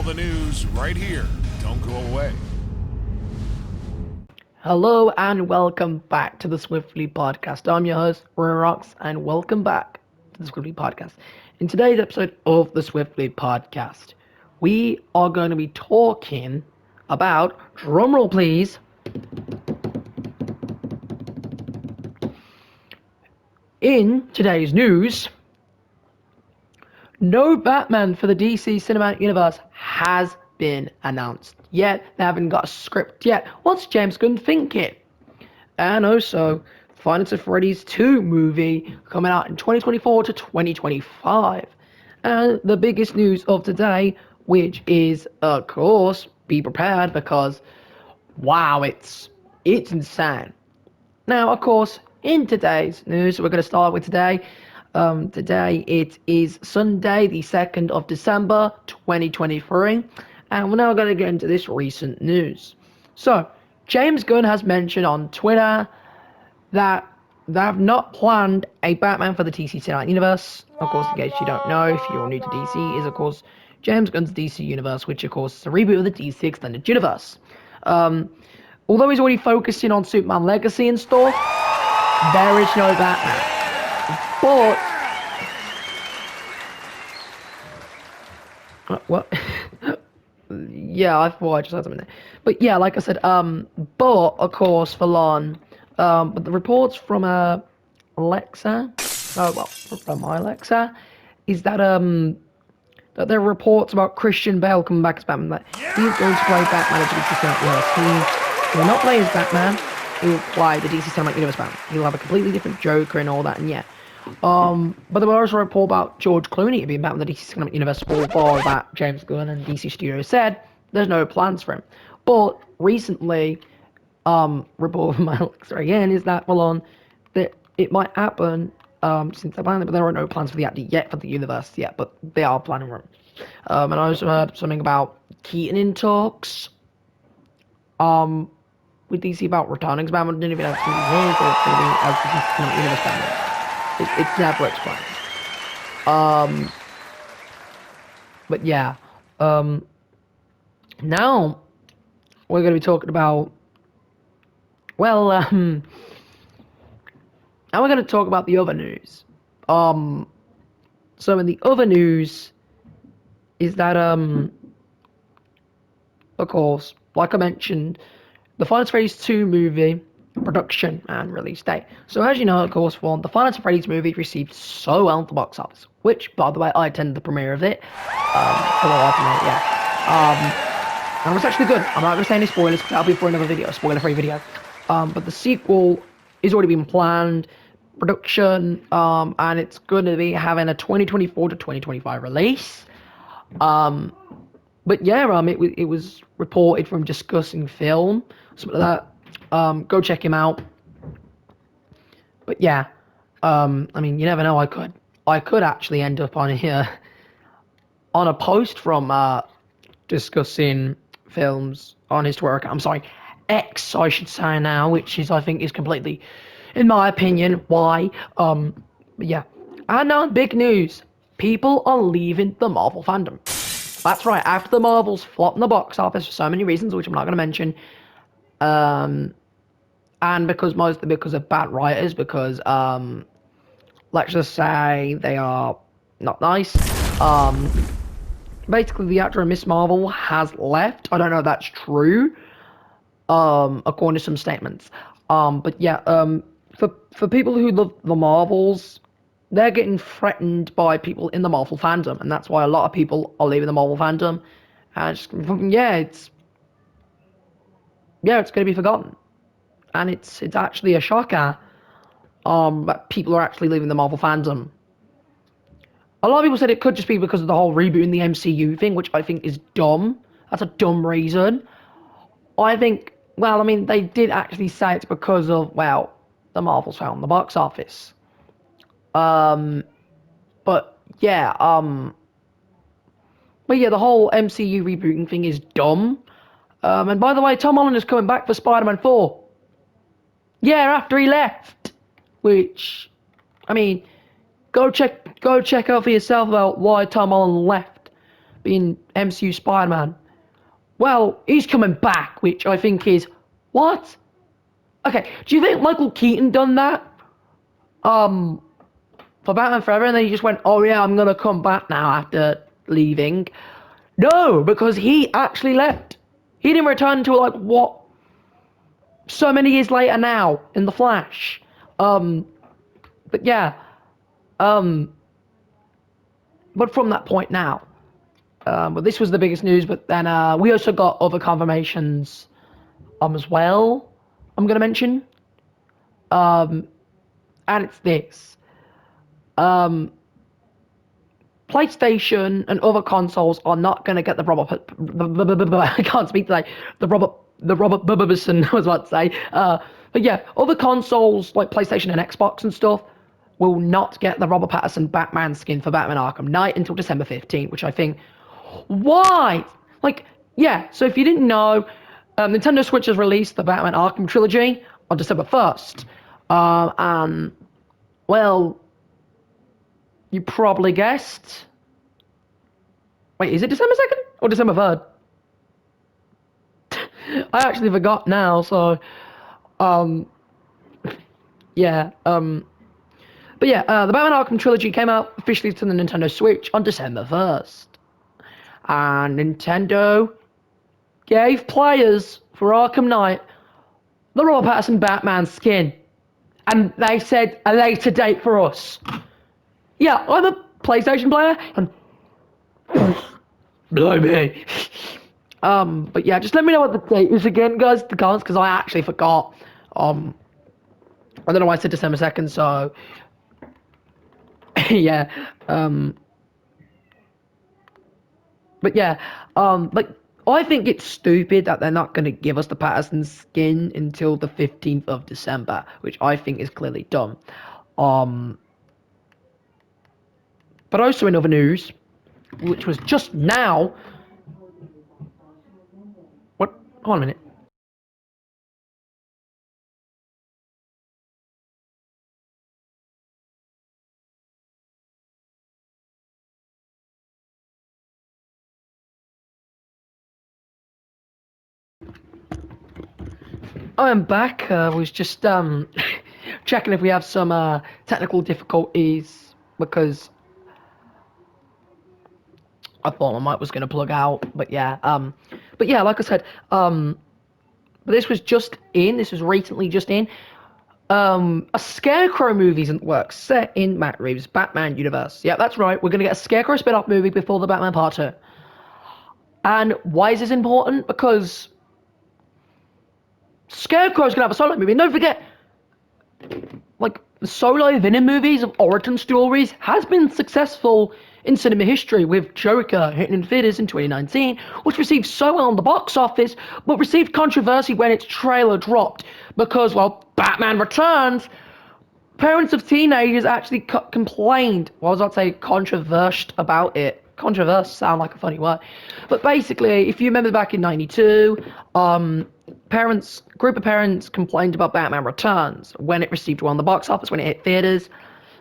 the news right here. Don't go away. Hello and welcome back to the Swiftly Podcast. I'm your host, Rocks, and welcome back to the Swiftly Podcast. In today's episode of the Swiftly Podcast, we are going to be talking about, drumroll please, in today's news, no Batman for the DC Cinematic Universe has been announced yet. They haven't got a script yet. What's James Gunn thinking? And also, Five Nights at Freddy's 2 movie coming out in 2024 to 2025. And the biggest news of today, which is, of course, be prepared because, wow, it's insane. Now, of course, in today's news, we're going to start with today. Today it is Sunday, the 2nd of December, 2023, and we're now going to get into this recent news. So, James Gunn has mentioned on Twitter that they have not planned a Batman for the DC Cinematic Universe. Of course, in case you don't know, if you're new to DC, is of course James Gunn's DC Universe, which of course is a reboot of the DC Extended Universe. Although he's already focusing on Superman Legacy and stuff, there is no Batman. But what? Yeah, I thought I just had something there. But yeah, like I said, but of course, for Lon, but the reports from Alexa, from my Alexa, is that that there are reports about Christian Bale coming back as Batman. That he's going to play Batman in the DC Cinematic Universe. He will not play as Batman. He will play the DC Cinematic Universe Batman. He'll have a completely different Joker and all that, and yeah. But there was also a report about George Clooney being back in the DC Cinematic Universe, although that James Gunn and DC Studios said there's no plans for him. But recently, report from my Alexa again is that that it might happen since they're planning, but there are no plans for the actor yet for the universe yet, but they are planning for him. And I also heard something about Keaton in talks with DC about returning as Batman. Didn't even have to be his or it's going to be as the DC Cinematic Universe Batman. It's never explained. But yeah. Now we're going to be talking about. Well, now we're going to talk about the other news. So in the other news is that of course, like I mentioned, the Five Nights at Freddy's 2 movie production and release date. So as you know, of course, the Five Nights at Freddy's movie received so well at the box office, which, by the way, I attended the premiere of it. And it was actually good. I'm not going to say any spoilers, because that'll be for another video, a spoiler-free video. But the sequel is already been planned, production, and it's going to be having a 2024 to 2025 release. But yeah, it was reported from Discussing Film, something like that. Go check him out. But yeah, I mean, you never know. I could actually end up on here on a post from Discussing Films on his Twitter account. I'm sorry, X, I should say now, which is I think is completely, in my opinion, why. But yeah, and now big news: people are leaving the Marvel fandom. That's right. After the Marvels flopped in the box office for so many reasons, which I'm not going to mention. And mostly because of bad writers, because let's just say they are not nice. Basically the actor of Miss Marvel has left. I don't know if that's true, according to some statements. But yeah, for people who love the Marvels, they're getting threatened by people in the Marvel fandom, and that's why a lot of people are leaving the Marvel fandom. And it's gonna be forgotten. And it's actually a shocker that people are actually leaving the Marvel fandom. A lot of people said it could just be because of the whole rebooting the MCU thing, which I think is dumb. That's a dumb reason. I think, well, I mean, they did actually say it's because of, well, the Marvels found the box office. But yeah, the whole MCU rebooting thing is dumb. And by the way, Tom Holland is coming back for Spider-Man 4. Yeah, after he left. Which, I mean, go check out for yourself about why Tom Holland left. being MCU Spider-Man. Well, he's coming back, which I think is what? Okay, do you think Michael Keaton done that? For Batman Forever, and then he just went, oh yeah, I'm gonna come back now after leaving. No, because he actually left. He didn't return until like what? So many years later now in The Flash. But yeah. But from that point now. But this was the biggest news, but then we also got other confirmations as well, I'm gonna mention. And it's this. PlayStation and other consoles are not going to get the Robert. I can't speak today. The Robert Bubbison, I was about to say. But yeah, other consoles like PlayStation and Xbox and stuff will not get the Robert Pattinson Batman skin for Batman Arkham Knight until December 15th, which I think, why? Like, yeah. So if you didn't know, Nintendo Switch has released the Batman Arkham trilogy on December 1st. Well, you probably guessed. Wait, is it December 2nd or December 3rd? I actually forgot now, so yeah, but yeah, the Batman Arkham trilogy came out officially to the Nintendo Switch on December 1st. And Nintendo gave players for Arkham Knight the Robert Pattinson Batman skin. And they said a later date for us. Yeah, I'm a PlayStation player, and blimey. But yeah, just let me know what the date is again, guys, the comments, because I actually forgot. I don't know why I said December 2nd, so yeah. But yeah, like I think it's stupid that they're not going to give us the Patterson skin until the 15th of December, which I think is clearly dumb. But also in other news, which was just now. What? Hold on a minute. I am back. Was just checking if we have some technical difficulties because I thought my mic was gonna plug out. But yeah, like I said, but this was just in. This was recently just in. A Scarecrow movie's in the works, set in Matt Reeves' Batman universe. Yeah, that's right. We're gonna get a Scarecrow spin-off movie before the Batman Part 2. And why is this important? Because Scarecrow's gonna have a solo movie. And don't forget, like the solo villain movies of origin stories has been successful in cinema history, with Joker hitting in theaters in 2019, which received so well on the box office, but received controversy when its trailer dropped because, well, Batman Returns. Parents of teenagers actually complained. Well, I was about to say controversed about it. Controverse sound like a funny word, but basically, if you remember back in '92, group of parents complained about Batman Returns when it received well on the box office, when it hit theaters.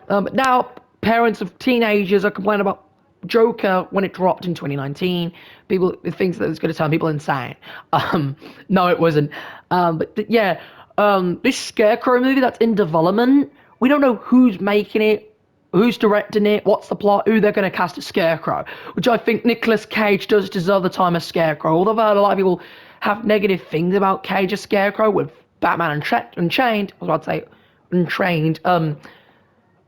But now parents of teenagers are complaining about Joker when it dropped in 2019. People thinks that it's going to turn people insane. No, it wasn't. But yeah, this Scarecrow movie that's in development, we don't know who's making it, who's directing it, what's the plot, who they're going to cast as Scarecrow, which I think Nicolas Cage does deserve the time as Scarecrow. Although I've heard a lot of people have negative things about Cage as Scarecrow with Batman Unchained. I was about to say Untrained.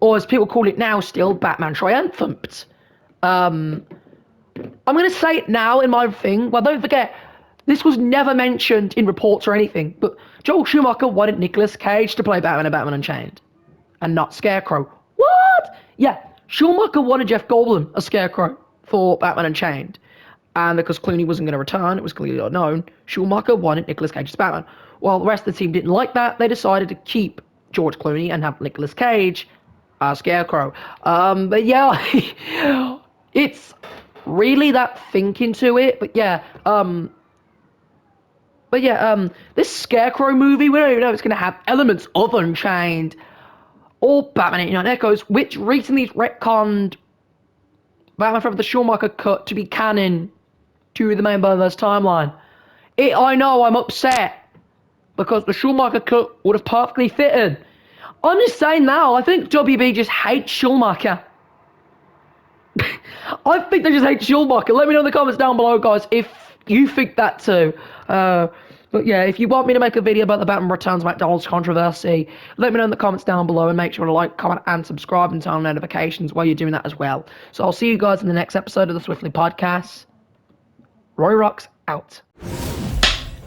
Or as people call it now still, Batman Triumphant. I'm going to say it now in my thing. Well, don't forget, this was never mentioned in reports or anything, but Joel Schumacher wanted Nicolas Cage to play Batman and Batman Unchained, and not Scarecrow. What? Yeah, Schumacher wanted Jeff Goldblum as Scarecrow for Batman Unchained, and because Clooney wasn't going to return, it was clearly unknown, Schumacher wanted Nicolas Cage as Batman. While the rest of the team didn't like that, they decided to keep George Clooney and have Nicolas Cage as Scarecrow. But yeah, it's really that thinking to it. But yeah, this Scarecrow movie, we don't even know if it's going to have elements of Unchained or Batman 89 Echoes, which recently retconned Batman Forever the Schumacher cut to be canon to the main Batmanverse timeline. I know I'm upset because the Schumacher cut would have perfectly fitted. I'm just saying now, I think WB just hates Schumacher. I think they just hate Schumacher. Let me know in the comments down below, guys, if you think that too. But yeah, if you want me to make a video about the Batman Returns McDonald's controversy, let me know in the comments down below, and make sure to like, comment, and subscribe and turn on notifications while you're doing that as well. So I'll see you guys in the next episode of the Swiftly Podcast. Roy Rocks out.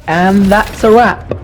And that's a wrap.